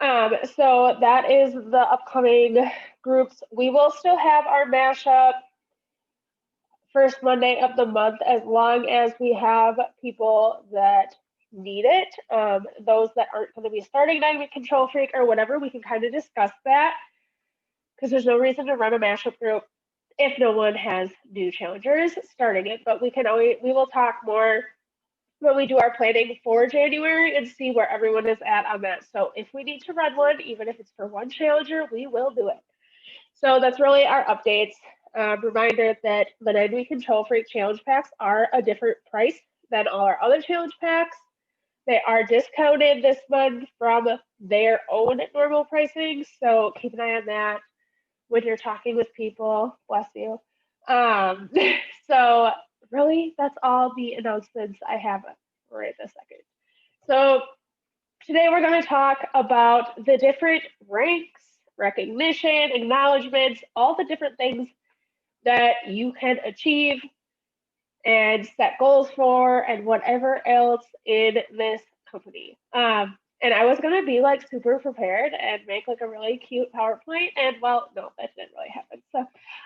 So that is the upcoming groups. We will still have our mashup first Monday of the month as long as we have people that need it. Those that aren't going to be starting Dynamic Control Freak or whatever, we can kind of discuss that because there's no reason to run a mashup group if no one has new challengers starting it. But we will talk more when we do our planning for January and see where everyone is at on that. So if we need to run one, even if it's for one challenger, we will do it. So that's really our updates. Reminder that the 9-week Control Freak challenge packs are a different price than all our other challenge packs. They are discounted this month from their own normal pricing. So keep an eye on that when you're talking with people. Bless you. Um, so really, that's all the announcements I have right this second. So today we're going to talk about the different ranks, recognition, acknowledgments, all the different things that you can achieve and set goals for and whatever else in this company. And I was gonna be like super prepared and make like a really cute PowerPoint, and well, no, that didn't really happen. So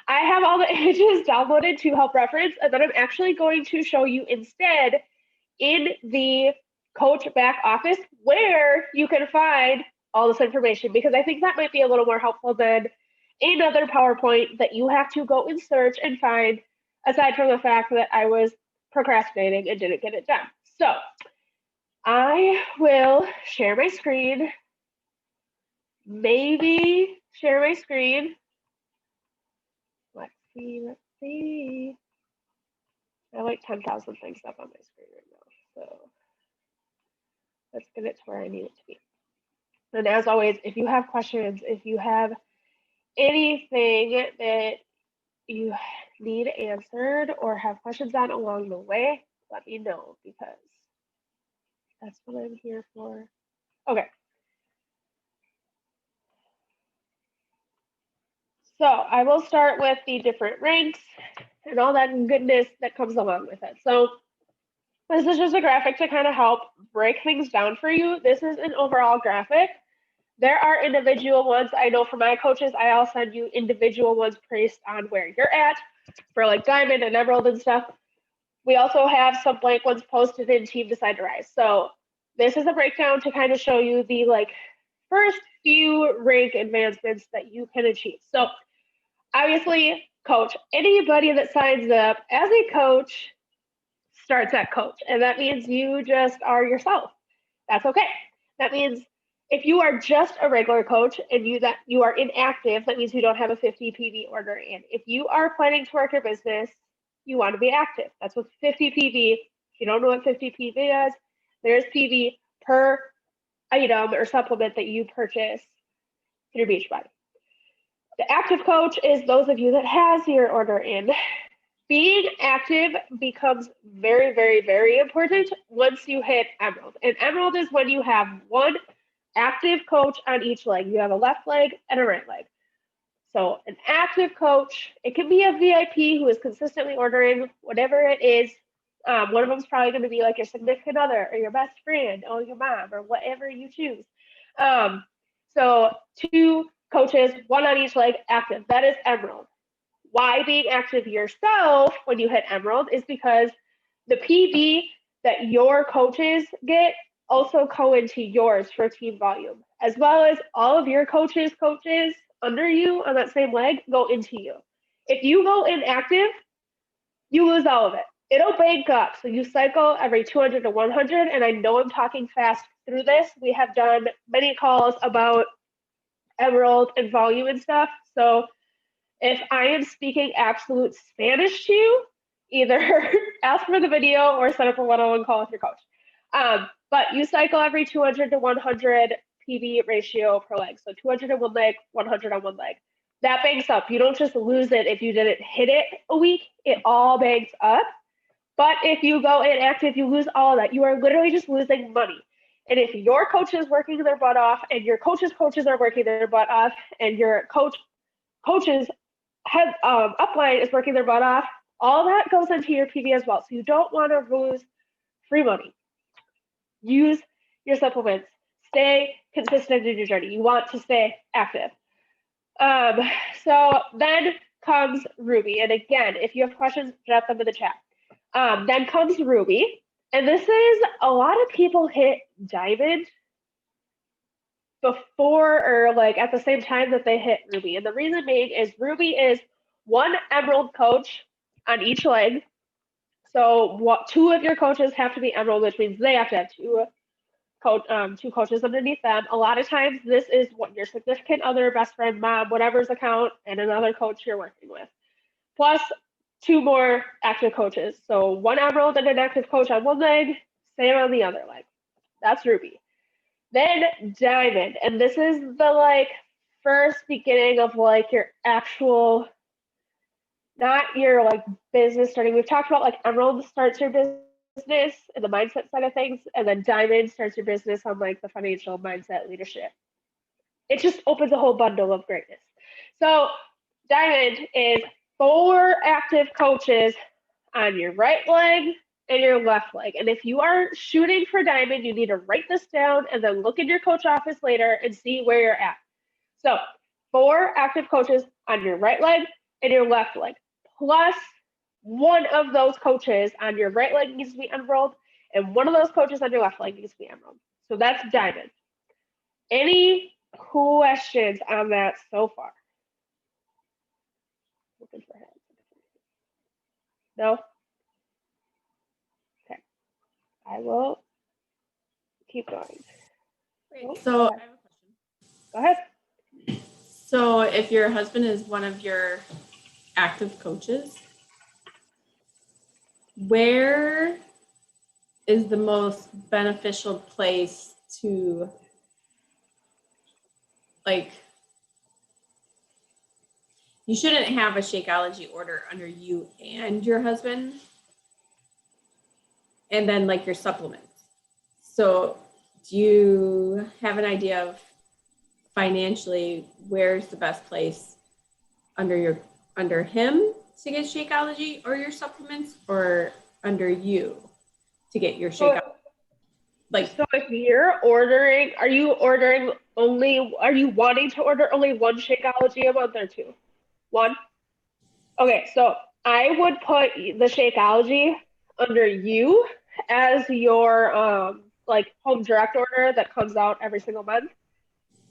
I have all the images downloaded to help reference, and then I'm actually going to show you instead in the coach back office where you can find all this information, because I think that might be a little more helpful than another PowerPoint that you have to go and search and find, aside from the fact that I was procrastinating and didn't get it done. So I will share my screen, maybe share my screen. Let's see. I have like 10,000 things up on my screen right now. So let's get it to where I need it to be. And as always, if you have questions, if you have anything that you need answered or have questions on along the way, let me know, because that's what I'm here for. Okay. So I will start with the different ranks and all that goodness that comes along with it. So this is just a graphic to kind of help break things down for you. This is an overall graphic. There are individual ones. I know for my coaches, I'll send you individual ones based on where you're at for like diamond and emerald and stuff. We also have some blank ones posted in Team Decide to Rise. So this is a breakdown to kind of show you the like first few rank advancements that you can achieve. So obviously, coach, anybody that signs up as a coach starts at coach, and that means you just are yourself. That's okay. That means if you are just a regular coach and you are inactive, that means you don't have a 50 PV order in. If you are planning to work your business, you want to be active. That's what 50 PV. If you don't know what 50 PV is, there's PV per item or supplement that you purchase through Beachbody. The active coach is those of you that has your order in. Being active becomes very, very, very important once you hit Emerald. And Emerald is when you have one active coach on each leg. You have a left leg and a right leg. So an active coach, it can be a VIP who is consistently ordering whatever it is. One of them is probably going to be like your significant other or your best friend or your mom or whatever you choose. So 2 coaches, 1 on each leg, active. That is Emerald. Why being active yourself when you hit Emerald is because the PV that your coaches get also go into yours for team volume, as well as all of your coaches under you on that same leg go into you. If you go inactive, you lose all of it. It'll bank up. So you cycle every 200 to 100. And I know I'm talking fast through this. We have done many calls about Emerald and volume and stuff. So if I am speaking absolute Spanish to you, either ask for the video or set up a one-on-one call with your coach. But you cycle every 200 to 100 PV ratio per leg. So 200 on one leg, 100 on one leg. That banks up. You don't just lose it if you didn't hit it a week. It all banks up. But if you go inactive, you lose all of that. You are literally just losing money. And if your coach is working their butt off and your coaches are working their butt off and your coaches head upline is working their butt off, all that goes into your PV as well. So you don't want to lose free money. Use your supplements. stay consistent in your journey. You want to stay active. So then comes Ruby. And again, if you have questions, drop them in the chat. Then comes Ruby. And this is a lot of people hit Diamond before or like at the same time that they hit Ruby. And the reason being is Ruby is one Emerald coach on each leg. So two of your coaches have to be Emerald, which means they have to have two coaches underneath them. A lot of times this is what your significant other, best friend, mom, whatever's account, and another coach you're working with. Plus two more active coaches. So one Emerald and an active coach on one leg, same on the other leg. That's Ruby. Then Diamond. And this is the like first beginning of like your actual, not your like business starting. We've talked about like Emerald starts your business and the mindset side of things, and then Diamond starts your business on like the financial mindset leadership. It just opens a whole bundle of greatness. So Diamond is 4 active coaches on your right leg and your left leg. And if you are shooting for Diamond, you need to write this down and then look in your coach office later and see where you're at. So 4 active coaches on your right leg and your left leg, plus one of those coaches on your right leg needs to be Emerald, and one of those coaches on your left leg needs to be Emerald. So that's Diamond. Any questions on that so far? Looking for hands. No? Okay. I will keep going. Great. So I have a question. Go ahead. So if your husband is one of your active coaches, where is the most beneficial place to like, you shouldn't have a Shakeology order under you and your husband, and then like your supplements. So do you have an idea of financially where's the best place under him to get Shakeology or your supplements, or under you to get your Shakeology? So if you're ordering, are you wanting to order only one Shakeology a month or 2? 1? Okay, so I would put the Shakeology under you as your like home direct order that comes out every single month.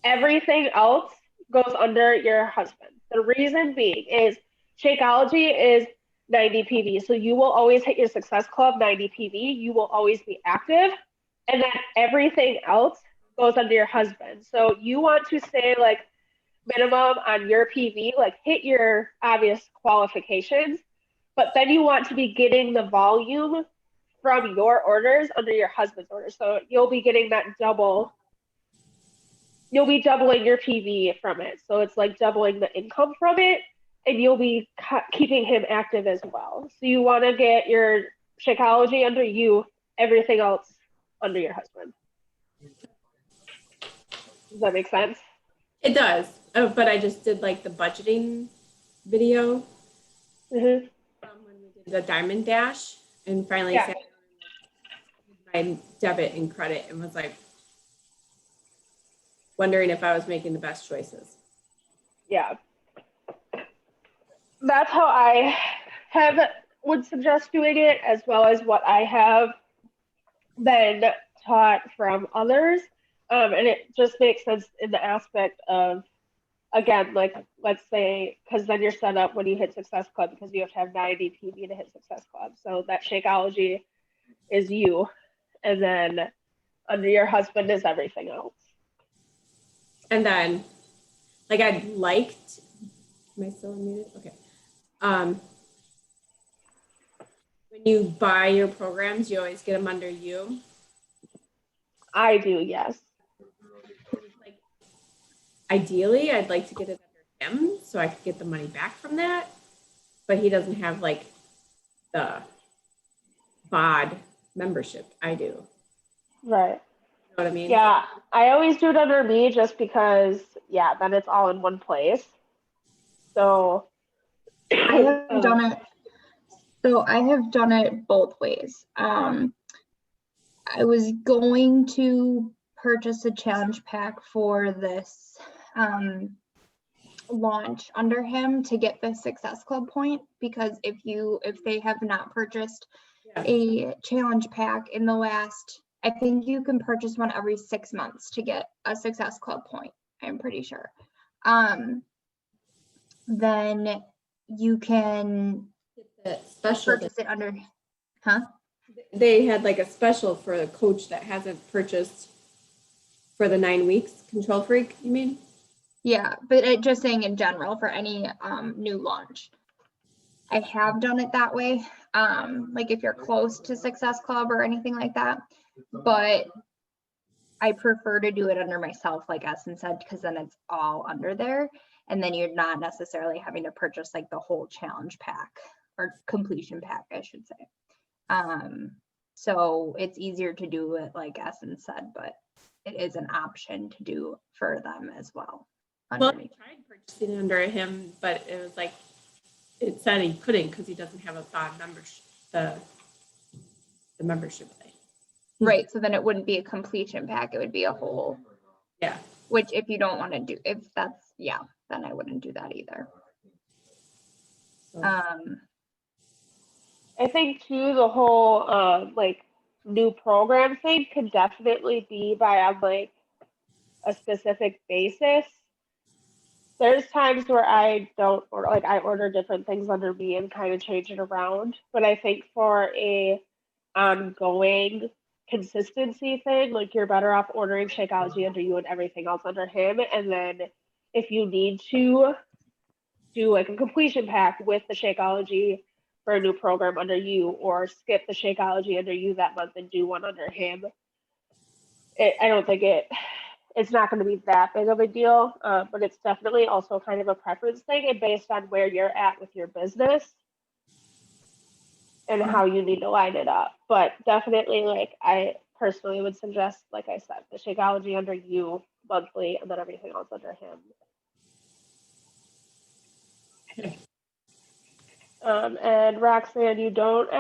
Everything else goes under your husband. The reason being is Shakeology is 90 PV, so you will always hit your Success Club 90 PV. You will always be active, and then everything else goes under your husband. So you want to stay like minimum on your PV, like hit your obvious qualifications, but then you want to be getting the volume from your orders under your husband's orders. So you'll be getting that you'll be doubling your PV from it. So it's like doubling the income from it, and you'll be keeping him active as well. So you want to get your Shakeology under you, everything else under your husband. Does that make sense? It does. Oh, but I just did like the budgeting video when we did the Diamond Dash, and finally sat my debit and credit and was like wondering if I was making the best choices. Yeah. That's how I would suggest doing it, as well as what I have been taught from others. And it just makes sense in the aspect of, again, like, let's say, because then you're set up when you hit Success Club, because you have to have 90 PV to hit Success Club. So that Shakeology is you, and then under your husband is everything else. And then, like, am I still unmuted? Okay. When you buy your programs, you always get them under you? I do, yes. Like, ideally, I'd like to get it under him so I could get the money back from that, but he doesn't have like the BOD membership. I do. Right. You know what I mean? Yeah, I always do it under me just because, yeah, then it's all in one place. So I have done it. So I have done it both ways. I was going to purchase a challenge pack for this launch under him to get the Success Club point, because if they have not purchased a challenge pack in the last, I think you can purchase one every 6 months to get a Success Club point, I'm pretty sure. Then you can The special purchase it under, huh? they had like a special for a coach that hasn't purchased for the 9 weeks. Control Freak, you mean? Yeah, but just saying in general for any new launch. I have done it that way, like if you're close to Success Club or anything like that, but I prefer to do it under myself, like Essen said, because then it's all under there, and then you're not necessarily having to purchase like the whole challenge pack or completion pack, I should say. So it's easier to do it like Essen said, but it is an option to do for them as well. Well, I tried purchasing under him, but it was like, it said he couldn't because he doesn't have a bond membership, the membership thing. Right, so then it wouldn't be a completion pack, it would be a whole. Yeah. Which if you don't want to do, if that's, yeah, then I wouldn't do that either. So, I think too, the whole like new program thing could definitely be by on like a specific basis. There's times where I don't, or like I order different things under me and kind of change it around. But I think for a ongoing consistency thing, like you're better off ordering Shakeology under you and everything else under him. And then if you need to do like a completion pack with the Shakeology for a new program under you, or skip the Shakeology under you that month and do one under him, I don't think it's not going to be that big of a deal, but it's definitely also kind of a preference thing and based on where you're at with your business and how you need to line it up. But definitely, like I personally would suggest, like I said, the Shakeology under you monthly and then everything else under him. okay. And Roxanne, you don't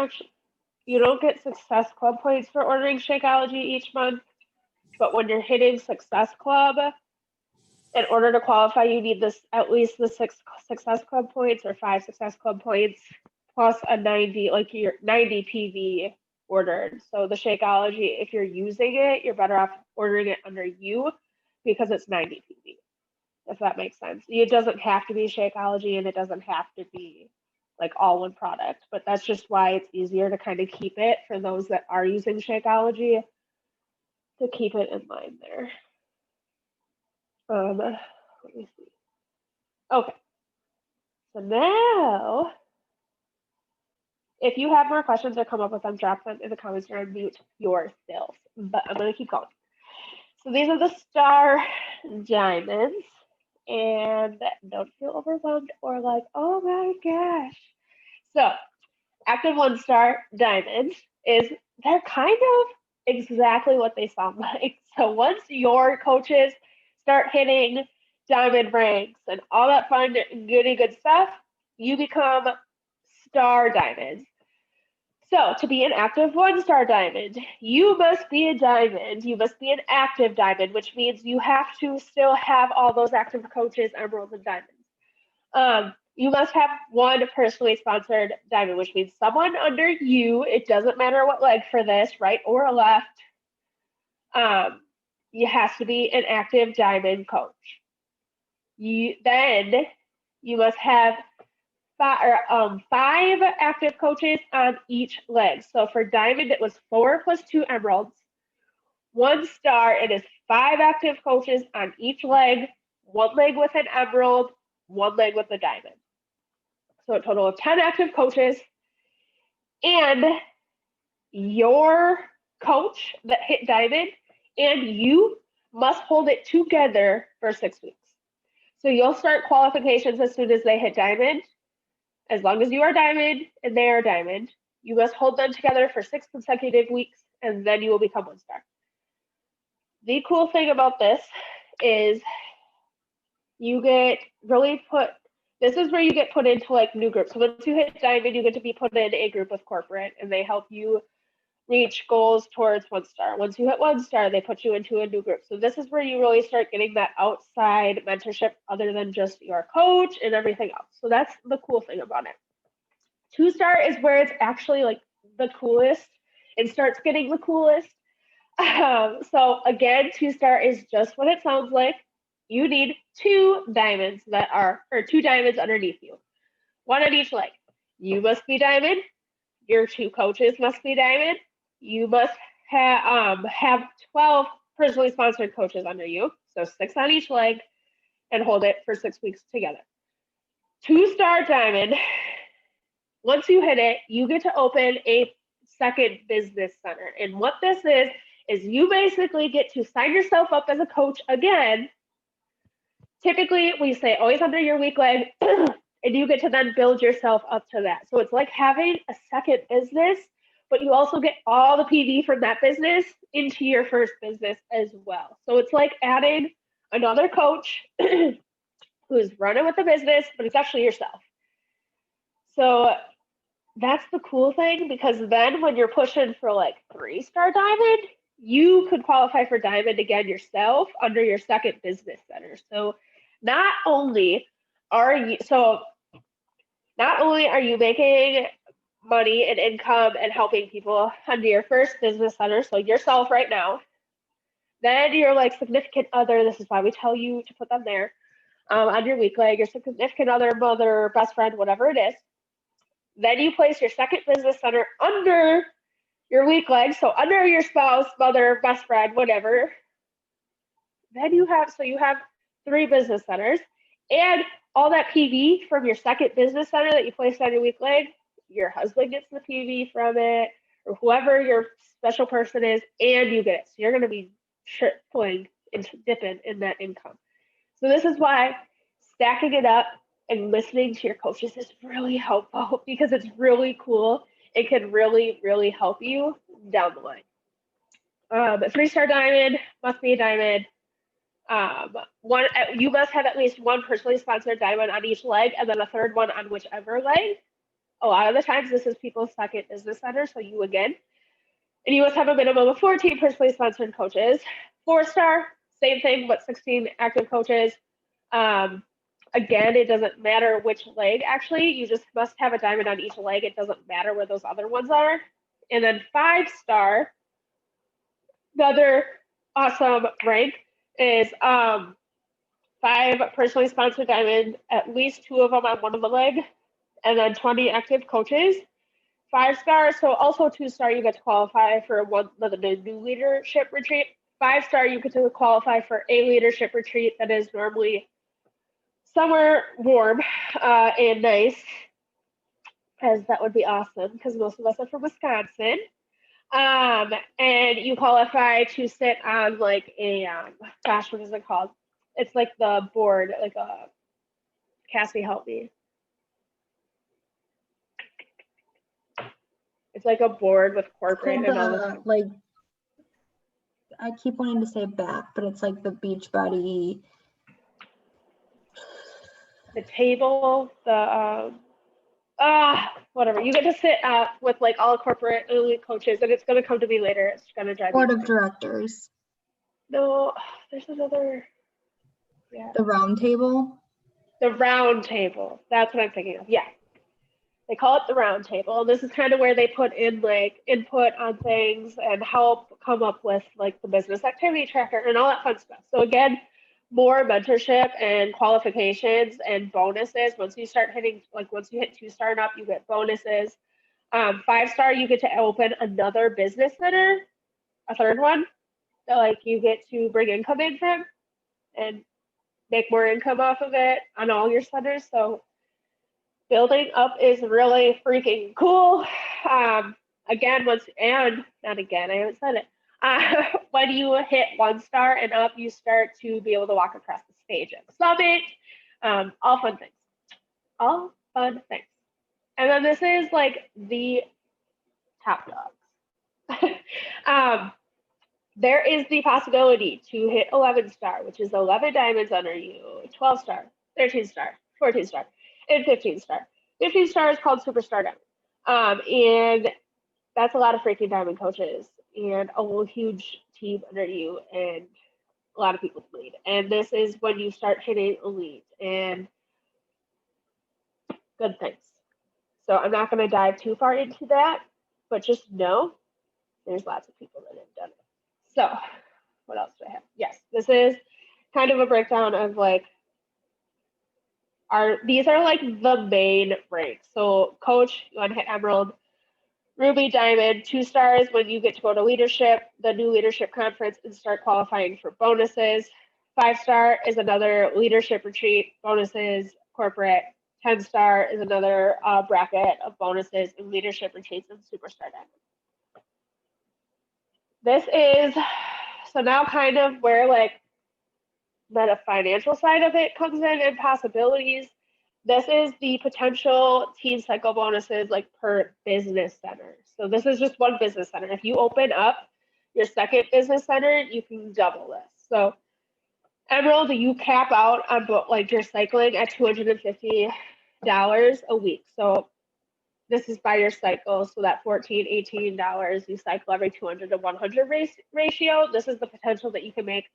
get Success Club points for ordering Shakeology each month. But when you're hitting Success Club, in order to qualify, you need at least the 6 Success Club points or 5 Success Club points plus a 90, like your 90 PV ordered. So the Shakeology, if you're using it, you're better off ordering it under you because it's 90 PV, if that makes sense. It doesn't have to be Shakeology and it doesn't have to be like all one product, but that's just why it's easier to kind of keep it for those that are using Shakeology, to keep it in line there. Let me see. Okay. So now, if you have more questions or come up with them, drop them in the comments or unmute yourself. But I'm going to keep going. So these are the star diamonds. And don't feel overwhelmed or like, oh my gosh. So active 1-star diamonds they're kind of exactly what they sound like. So once your coaches start hitting diamond ranks and all that fun, goody good stuff, you become star diamonds. So to be an active 1-star diamond, you must be a diamond. You must be an active diamond, which means you have to still have all those active coaches, emeralds, and diamonds. You must have one personally sponsored diamond, which means someone under you. It doesn't matter what leg for this, right or left. You has to be an active diamond coach. Then you must have 5 active coaches on each leg. So for diamond, it was 4 plus 2 emeralds. 1 star, it is 5 active coaches on each leg. 1 leg with an emerald, 1 leg with a diamond. So a total of 10 active coaches. And your coach that hit diamond and you must hold it together for 6 weeks. So you'll start qualifications as soon as they hit diamond. As long as you are diamond and they are diamond, you must hold them together for 6 consecutive weeks, and then you will become 1 star. The cool thing about this is you get really this is where you get put into like new groups. So once you hit diamond, you get to be put in a group with corporate, and they help you reach goals towards 1 star. Once you hit 1 star, they put you into a new group. So this is where you really start getting that outside mentorship other than just your coach and everything else. So that's the cool thing about it. 2 star is where it's actually like the coolest. It starts getting the coolest. So again, 2 star is just what it sounds like. You need 2 diamonds or 2 diamonds underneath you, 1 on each leg. You must be diamond. Your 2 coaches must be diamond. You must have 12 personally sponsored coaches under you, so 6 on each leg, and hold it for 6 weeks together. 2-star diamond. Once you hit it, you get to open a second business center. And what this is you basically get to sign yourself up as a coach again. Typically, we say always under your weak leg, and you get to then build yourself up to that. So it's like having a second business, but you also get all the PV from that business into your first business as well. So it's like adding another coach who's running with the business, but it's actually yourself. So that's the cool thing, because then when you're pushing for like 3-star diamond, you could qualify for diamond again yourself under your second business center. So not only are you making money and income and helping people under your first business center, so yourself right now, then your like significant other, this is why we tell you to put them there, on your weak leg, your significant other, mother, best friend, whatever it is. Then you place your second business center under your weak leg, so under your spouse, mother, best friend, whatever. Then you have 3 business centers, and all that PV from your second business center that you placed on your weak leg, your husband gets the PV from it, or whoever your special person is, and you get it. So you're going to be dipping in that income. So this is why stacking it up and listening to your coaches is really helpful, because it's really cool. It can really, really help you down the line. A 3-star diamond must be a diamond. You must have at least 1 personally sponsored diamond on each leg, and then a third one on whichever leg. A lot of the times this is people's second business center, so you again. And you must have a minimum of 14 personally sponsored coaches. 4-star, same thing, but 16 active coaches. Again, it doesn't matter which leg, actually. You just must have a diamond on each leg. It doesn't matter where those other ones are. And then 5-star, another awesome rank, is 5 personally sponsored diamonds, at least 2 of them on one of the leg, and then 20 active coaches. 5-star, so also 2-star, you get to qualify for the new leadership retreat. 5-star, you get to qualify for a leadership retreat that is normally somewhere warm and nice, because that would be awesome, because most of us are from Wisconsin. And you qualify to sit on like a, gosh, what is it called? It's like the board, like Cassie, help me. It's like a board with corporate and all this. Like, I keep wanting to say BAP, but it's like the Beachbody. The table, whatever. You get to sit with like all corporate elite coaches, and it's going to come to me later. It's going to drive Board me of directors. No, there's another. Yeah. The round table. The round table. That's what I'm thinking of. Yeah. They call it the round table. This is kind of where they put in like input on things and help come up with like the business activity tracker and all that fun stuff. So again, more mentorship and qualifications and bonuses. Once you hit 2-star and up, you get bonuses. 5-star, you get to open another business center, a third one that like you get to bring income in from and make more income off of it on all your centers. So building up is really freaking cool. Again, I haven't said it. When you hit 1-star and up, you start to be able to walk across the stage at the summit. All fun things. All fun things. And then this is like the top dogs. There is the possibility to hit 11-star, which is 11 diamonds under you, 12-star, 13-star, 14-star, and 15-star. 15-star is called Superstar Diamond. And that's a lot of freaking diamond coaches and a whole huge team under you and a lot of people to lead. And this is when you start hitting elite and good things. So I'm not going to dive too far into that, but just know there's lots of people that have done it. So what else do I have? Yes, this is kind of a breakdown of like these are like the main ranks. So coach, you want to hit emerald, ruby, diamond, 2 stars when you get to go to leadership, the new leadership conference, and start qualifying for bonuses. 5-star is another leadership retreat, bonuses, corporate. 10-star is another bracket of bonuses and leadership retreats and superstar diamond. This is, so now kind of where like the financial side of it comes in and possibilities. This is the potential teen cycle bonuses like per business center. So this is just one business center. If you open up your second business center, you can double this. So emerald, you cap out on like your cycling at $250 a week. So this is by your cycle. So that $14, $18, you cycle every 200 to 100 ratio. This is the potential that you can make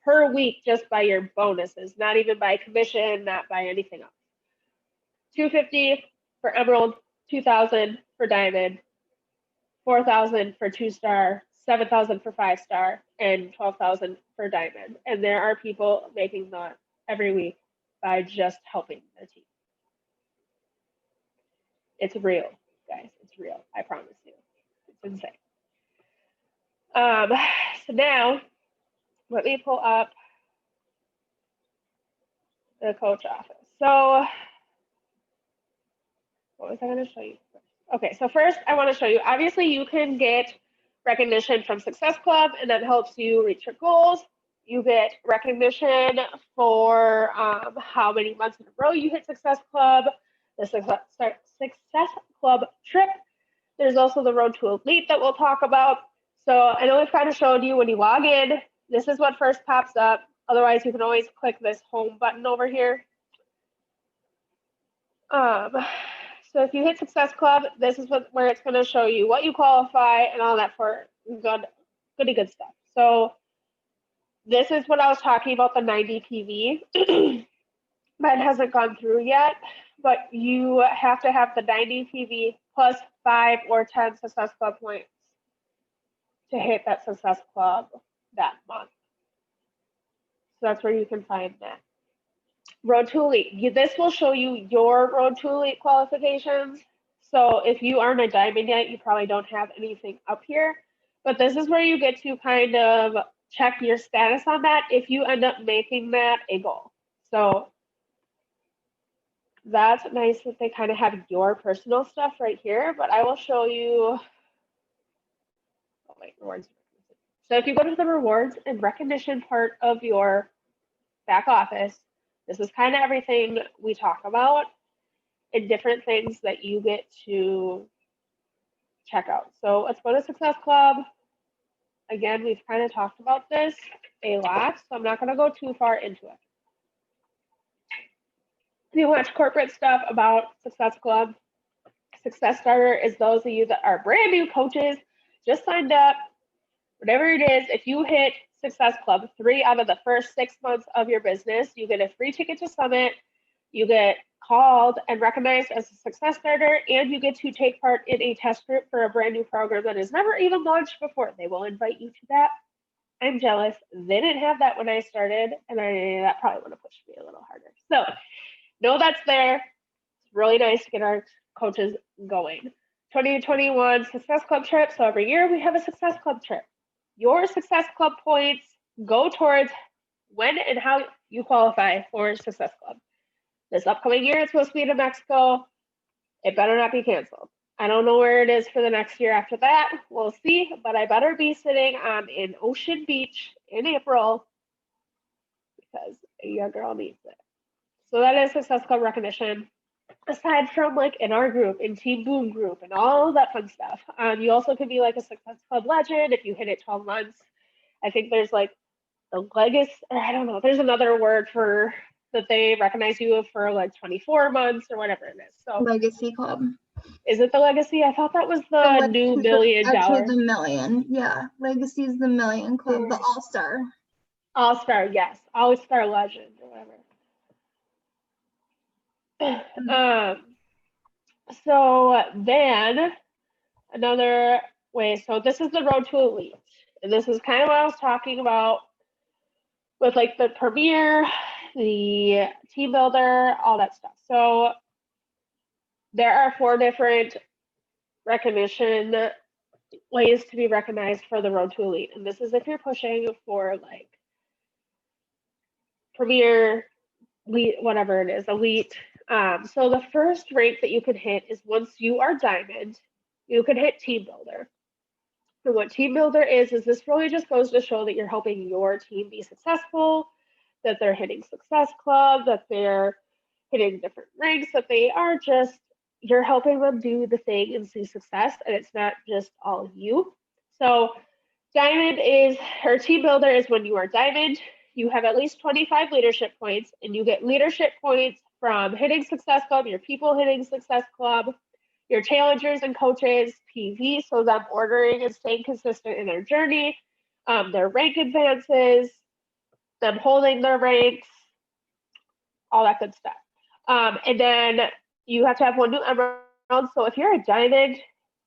per week just by your bonuses, not even by commission, not by anything else. $250 for emerald, $2,000 for diamond, $4,000 for 2-star, $7,000 for 5-star, and $12,000 for diamond. And there are people making that every week by just helping their team. It's real, guys. It's real. I promise you. It's insane. So now, let me pull up the coach office. So, what was I going to show you first? Okay, so first I want to show you, obviously you can get recognition from Success Club, and that helps you reach your goals. You get recognition for how many months in a row you hit Success Club, the Success Club trip. There's also the Road to Elite that we'll talk about. So I know we've kind of showed you when you log in, this is what first pops up. Otherwise, you can always click this home button over here. So if you hit Success Club, this is where it's going to show you what you qualify and all that for goody good stuff. So this is what I was talking about, the 90 PV. Mine hasn't gone through yet, but you have to have the 90 PV plus 5 or 10 Success Club points to hit that Success Club that month. So that's where you can find that. Road to Elite. This will show you your Road to Elite qualifications. So if you aren't a diamond yet, you probably don't have anything up here. But this is where you get to kind of check your status on that if you end up making that a goal. So that's nice that they kind of have your personal stuff right here, but I will show you, oh wait, rewards. So if you go to the rewards and recognition part of your back office, this is kind of everything we talk about and different things that you get to check out. So let's go to Success Club. Again, we've kind of talked about this a lot, so I'm not going to go too far into it. If you watch corporate stuff about Success Club, Success Starter is those of you that are brand new coaches, just signed up, whatever it is. If you hit Success Club 3 out of the first 6 months of your business, you get a free ticket to Summit, you get called and recognized as a Success Starter, and you get to take part in a test group for a brand new program that has never even launched before. They will invite you to that. I'm jealous. They didn't have that when I started, and that probably would have pushed me a little harder. So know that's there. It's really nice to get our coaches going. 2021 Success Club trip. So every year we have a Success Club trip. Your Success Club points go towards when and how you qualify for Success Club. This upcoming year, it's supposed to be to Mexico. It better not be canceled. I don't know where it is for the next year after that. We'll see, but I better be sitting on an ocean beach in April because your girl needs it. So that is Success Club recognition. Aside from like in our group, in Team Boom group, and all that fun stuff, you also can be like a Success Club legend if you hit it 12 months. I think there's like the legacy, or I don't know, there's another word for that they recognize you for like 24 months or whatever it is. So Legacy Club. Is it the Legacy? I thought that was the new $1 million. Actually, the million. Yeah, Legacy is the million club, the All-Star. All-Star, yes. All-Star Legend or whatever. So then another way, so this is the road to elite. And this is kind of what I was talking about with like the premier, the team builder, all that stuff. So there are 4 different recognition ways to be recognized for the road to elite. And this is if you're pushing for like premier, elite, whatever it is, elite. So the first rank that you can hit is once you are diamond, you can hit team builder. And what team builder is this really just goes to show that you're helping your team be successful, that they're hitting success club, that they're hitting different ranks, that they are just, you're helping them do the thing and see success, and it's not just all you. So diamond is, or team builder is when you are diamond, you have at least 25 leadership points, and you get leadership points from hitting success club, your people hitting success club, your challengers and coaches, PV, so them ordering and staying consistent in their journey, their rank advances, them holding their ranks, all that good stuff. And then you have to have 1 new emerald. So if you're a diamond,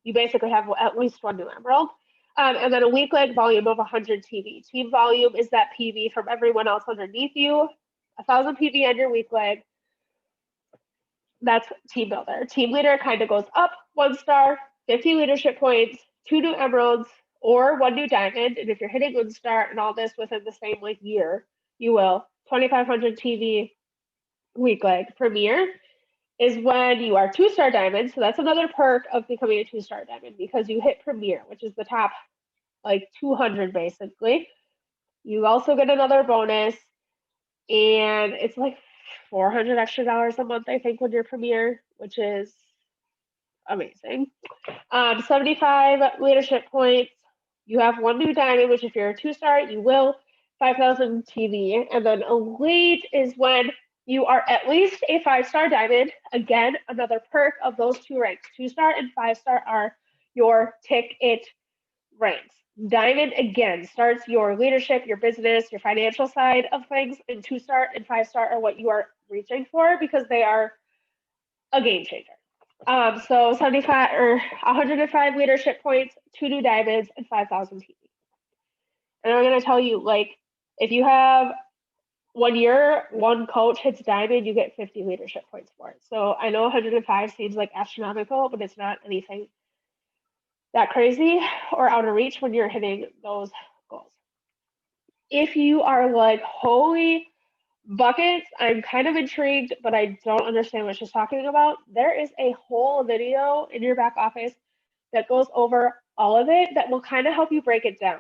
you basically have at least 1 new emerald. And then a weak leg volume of 100 TV. Team volume is that PV from everyone else underneath you. 1,000 PV on your weak leg. That's team builder. Team leader kind of goes up 1 star, 50 leadership points, 2 new emeralds, or 1 new diamond. And if you're hitting 1 star and all this within the same like year, you will. 2,500 TV, weak leg. Premier is when you are 2-star diamond. So that's another perk of becoming a 2-star diamond because you hit premier, which is the top like 200 basically. You also get another bonus, and it's like $400 extra a month, I think, when you're premier, which is amazing. 75 leadership points. You have 1 new diamond, which if you're a 2-star, you will. 5,000 TV. And then elite is when you are at least a 5-star diamond. Again, another perk of those 2 ranks. 2-star and 5-star are your ticket ranks. Diamond, again, starts your leadership, your business, your financial side of things, and 2-star and 5-star are what you are reaching for because they are a game changer. So 75 or 105 leadership points, 2 new diamonds, and 5,000 TV. And I'm going to tell you, like, if you have 1 year, 1 coach hits diamond, you get 50 leadership points for it. So I know 105 seems like astronomical, but it's not anything that crazy or out of reach when you're hitting those goals. If you are like, holy buckets, I'm kind of intrigued, but I don't understand what she's talking about, there is a whole video in your back office that goes over all of it that will kind of help you break it down.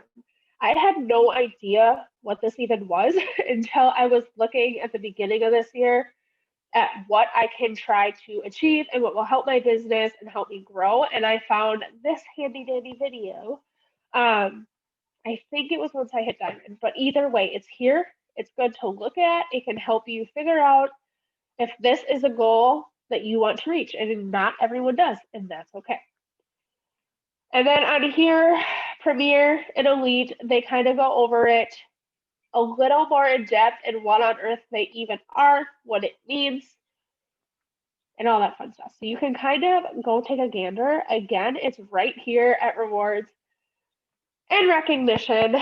I had no idea what this even was until I was looking at the beginning of this year at what I can try to achieve and what will help my business and help me grow. And I found this handy dandy video. I think it was once I hit diamond, but either way, it's here. It's good to look at. It can help you figure out if this is a goal that you want to reach, and not everyone does, and that's okay. And then on here, Premier and Elite, they kind of go over it a little more in depth and what on earth they even are, what it means, and all that fun stuff. So you can kind of go take a gander. Again, it's right here at rewards and recognition.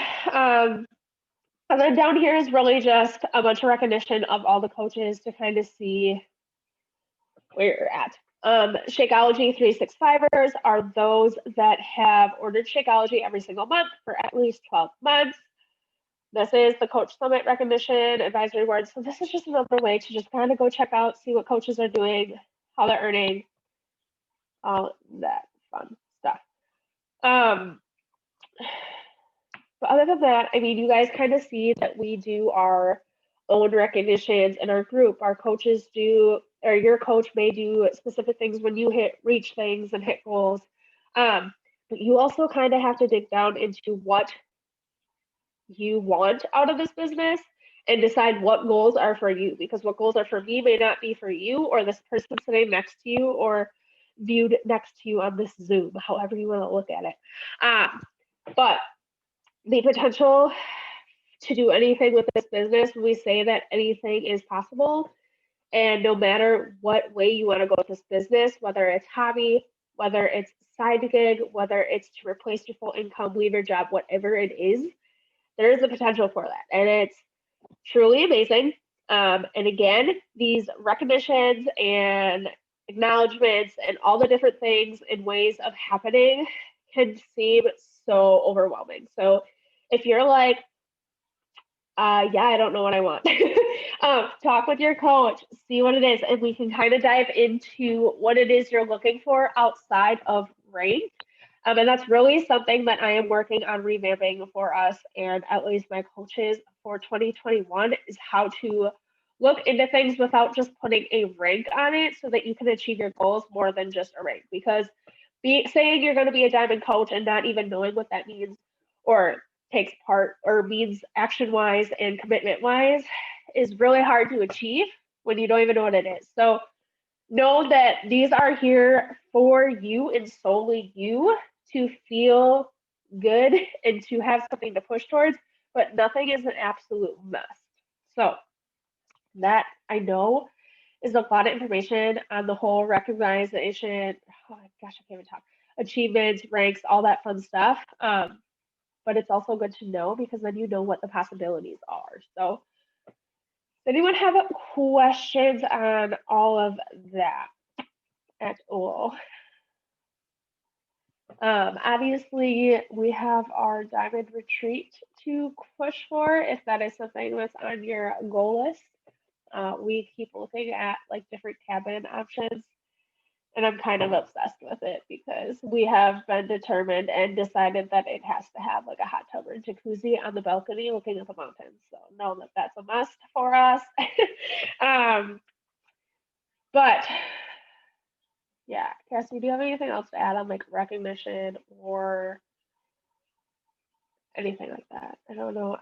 And then down here is really just a bunch of recognition of all the coaches to kind of see where you're at. Shakeology 365ers are those that have ordered Shakeology every single month for at least 12 months. This is the Coach Summit Recognition Advisory Awards. So this is just another way to just kind of go check out, see what coaches are doing, how they're earning, all that fun stuff. But other than that, I mean, you guys kind of see that we do our own recognitions in our group. Our coaches do, or your coach may do specific things when you reach things and hit goals. But you also kind of have to dig down into what you want out of this business and decide what goals are for you, because what goals are for me may not be for you or this person sitting next to you or viewed next to you on this Zoom, however you want to look at it. But the potential to do anything with this business, we say that anything is possible. And no matter what way you want to go with this business, whether it's hobby, whether it's side gig, whether it's to replace your full income, leave your job, whatever it is, there is a potential for that. And it's truly amazing. And again, these recognitions and acknowledgments and all the different things and ways of happening can seem so overwhelming. So if you're like, yeah, I don't know what I want. Talk with your coach, see what it is, and we can kind of dive into what it is you're looking for outside of rank. And that's really something that I am working on revamping for us and at least my coaches for 2021 is how to look into things without just putting a rank on it so that you can achieve your goals more than just a rank. Because saying you're going to be a diamond coach and not even knowing what that means or takes part or means action wise and commitment wise is really hard to achieve when you don't even know what it is. So know that these are here for you and solely you to feel good and to have something to push towards, but nothing is an absolute must. So that I know is a lot of information on the whole recognition. Oh gosh, I can't even talk. Achievements, ranks, all that fun stuff. But it's also good to know because then you know what the possibilities are. So, does anyone have questions on all of that at all? Obviously, we have our diamond retreat to push for if that is something that's on your goal list. We keep looking at like different cabin options. And I'm kind of obsessed with it because we have been determined and decided that it has to have like a hot tub or jacuzzi on the balcony looking at the mountains. So know that that's a must for us. But yeah, Cassie, do you have anything else to add on like recognition or anything like that? I don't know.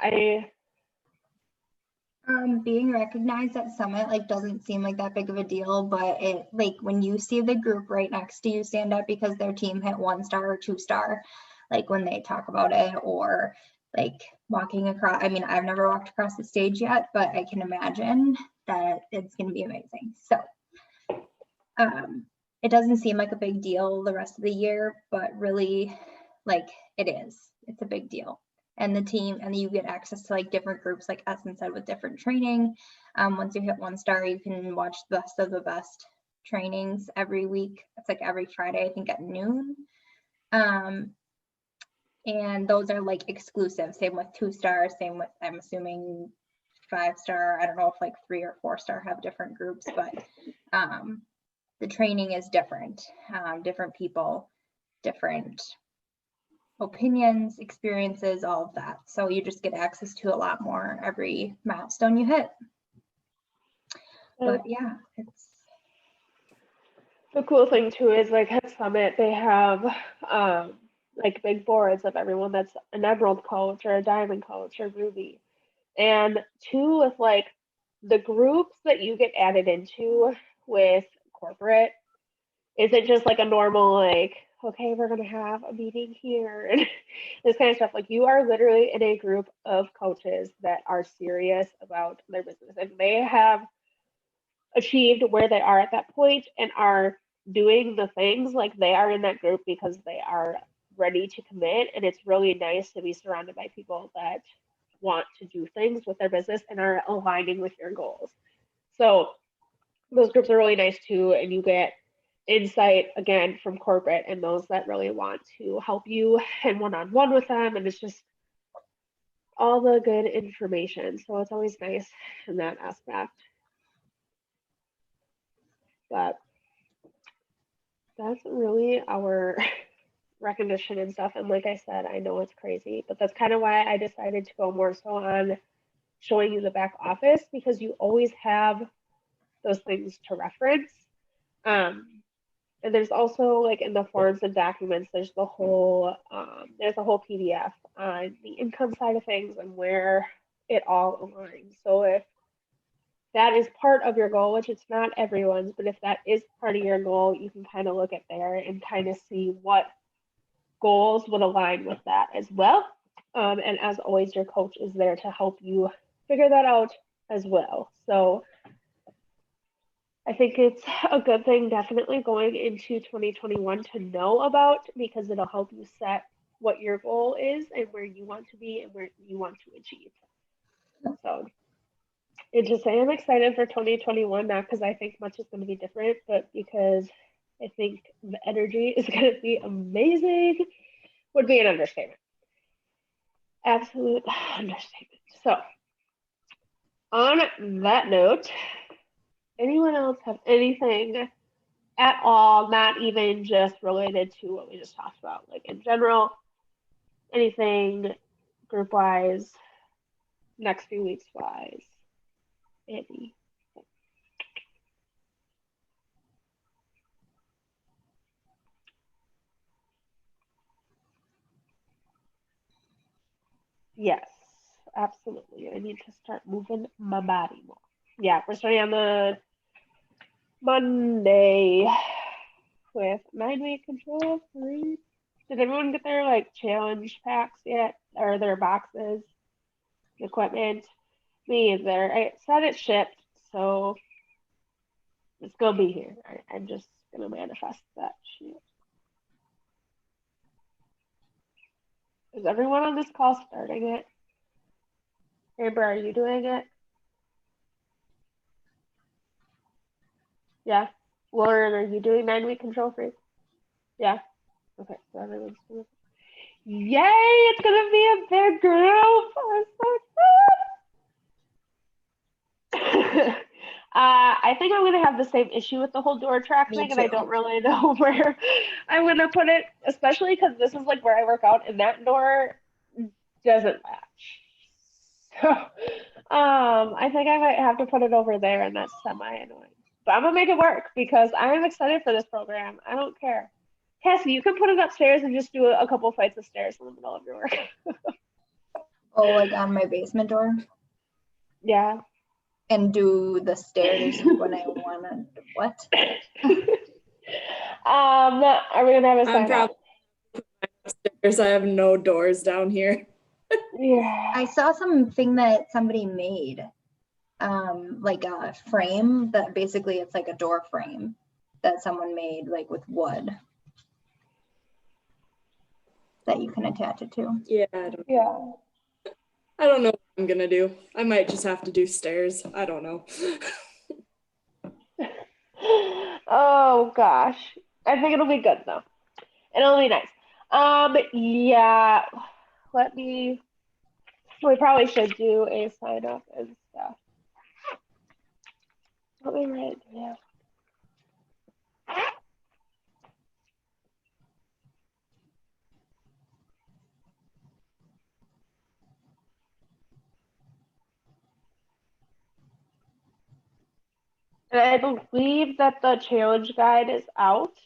Being recognized at Summit like doesn't seem like that big of a deal, but it like when you see the group right next to you stand up because their team hit 1-star or 2-star, like when they talk about it, or like walking across. I mean, I've never walked across the stage yet, but I can imagine that it's going to be amazing. So it doesn't seem like a big deal the rest of the year, but really like it is. It's a big deal. And the team, and you get access to like different groups, like Essen said, with different training. Once you hit 1-star, you can watch the best of the best trainings every week. It's like every Friday, I think at noon. And those are like exclusive. Same with 2-star, same with, I'm assuming 5-star. I don't know if like 3 or 4-star have different groups, but the training is different. Different people, different opinions, experiences, all of that. So you just get access to a lot more every milestone you hit. But yeah, it's the cool thing too is like at Summit they have like big boards of everyone that's an emerald coach or a diamond coach or ruby. And two, with like the groups that you get added into with corporate isn't just like a normal like, okay, we're gonna have a meeting here and this kind of stuff. Like you are literally in a group of coaches that are serious about their business and they have achieved where they are at that point and are doing the things like they are in that group because they are ready to commit. And it's really nice to be surrounded by people that want to do things with their business and are aligning with your goals. So those groups are really nice too, and you get insight again from corporate and those that really want to help you and one-on-one with them, and it's just all the good information. So it's always nice in that aspect. But that's really our recognition and stuff. And like I said, I know it's crazy, but that's kind of why I decided to go more so on showing you the back office because you always have those things to reference. And there's also like in the forms and documents, there's a whole PDF on the income side of things and where it all aligns. So if that is part of your goal, which it's not everyone's, but if that is part of your goal, you can kind of look at there and kind of see what goals would align with that as well. And as always, your coach is there to help you figure that out as well. So I think it's a good thing definitely going into 2021 to know about, because it'll help you set what your goal is and where you want to be and where you want to achieve. So and to say I'm excited for 2021, not because I think much is going to be different, but because I think the energy is going to be amazing, would be an understatement. Absolute understatement. So, on that note, anyone else have anything at all, not even just related to what we just talked about, like in general, anything group wise, next few weeks wise, any? Yes, absolutely. I need to start moving my body more. Yeah, we're starting on the Monday with 9-week control free. Did everyone get their like challenge packs yet? Or their boxes, equipment? Me either. I said it shipped, so it's gonna be here. I'm just gonna manifest that shit. Is everyone on this call starting it? Amber, are you doing it? Yeah. Lauren, are you doing 9-week control free? Yeah. Okay, so everyone's doing it. Yay! It's gonna be a big group. I'm so excited. I think I'm gonna have the same issue with the whole door track Me thing, and I too. don't really know where I'm gonna put it, especially because this is like where I work out, and that door doesn't match. So, I think I might have to put it over there, and that's semi annoying. But I'm gonna make it work because I am excited for this program. I don't care. Cassie, you can put it upstairs and just do a couple flights of stairs in the middle of your work. Oh, like on my basement door, Yeah. and do the stairs when I want to. What? Are we gonna have a sign up? Upstairs, I have no doors down here. Yeah. I saw something that somebody made, like a frame that basically it's like a door frame that someone made like with wood that you can attach it to. Yeah, Yeah. I don't know what I'm gonna do. I might just have to do stairs. I don't know. Oh gosh. I think it'll be good though. It'll be nice. Yeah. We probably should do a sign up and stuff. Let me write it down. And I believe that the challenge guide is out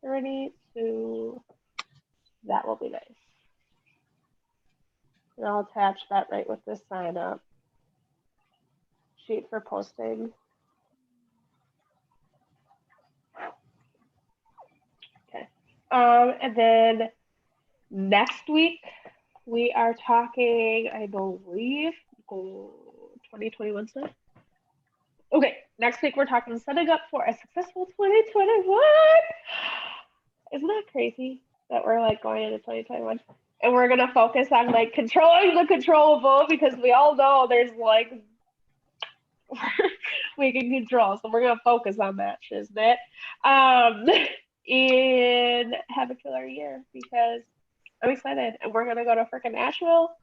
already, so that will be nice. And I'll attach that right with the sign up sheet for posting. Okay. And then next week we are talking, I believe, 2021 stuff. Okay, next week we're talking setting up for a successful 2021. Isn't that crazy that we're like going into 2021? And we're gonna focus on like controlling the controllable, because we all know there's like we can control, so we're gonna focus on that, isn't it? And have a killer year, because I'm excited, and we're gonna go to freaking Nashville,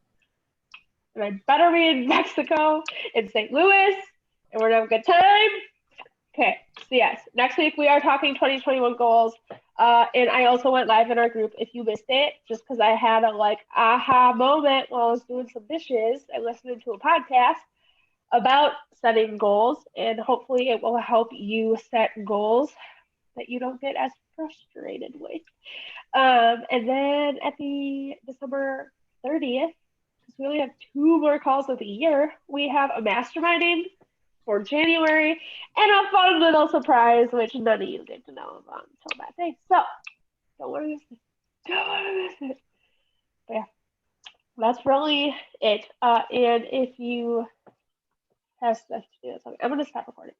and I better be in Mexico, in St. Louis, and we're gonna have a good time. Okay, so yes, next week we are talking 2021 goals. And I also went live in our group if you missed it, just because I had a like aha moment while I was doing some dishes and listening to a podcast about setting goals, and hopefully it will help you set goals that you don't get as frustrated with. And then at the December 30th, because we only have 2 more calls of the year, we have a masterminding for January, and a fun little surprise, which none of you get to know about until that day. So, don't want to miss it. Don't want to miss it. But yeah, that's really it. And if you have stuff to do, I'm going to stop recording.